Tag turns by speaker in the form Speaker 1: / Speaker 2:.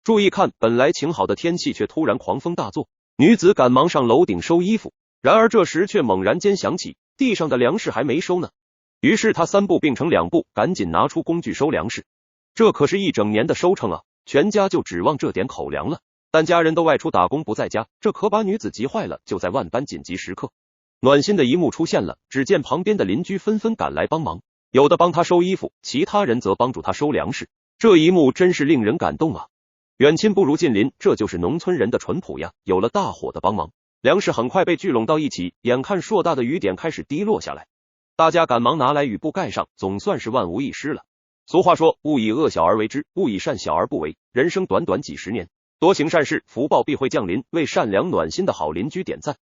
Speaker 1: 注意看，本来晴好的天气却突然狂风大作，女子赶忙上楼顶收衣服，然而这时却猛然间想起地上的粮食还没收呢，于是她3步并成2步，赶紧拿出工具收粮食。这可是一整年的收成啊，全家就指望这点口粮了。但家人都外出打工不在家，这可把女子急坏了。就在万般紧急时刻，暖心的一幕出现了，只见旁边的邻居纷纷赶来帮忙，有的帮她收衣服，其他人则帮助她收粮食。这一幕真是令人感动啊！远亲不如近邻，这就是农村人的淳朴呀。有了大伙的帮忙，粮食很快被聚拢到一起，眼看硕大的雨点开始滴落下来，大家赶忙拿来雨布盖上，总算是万无一失了。俗话说，勿以恶小而为之，勿以善小而不为。人生短短几十年，多行善事，福报必会降临。为善良暖心的好邻居点赞。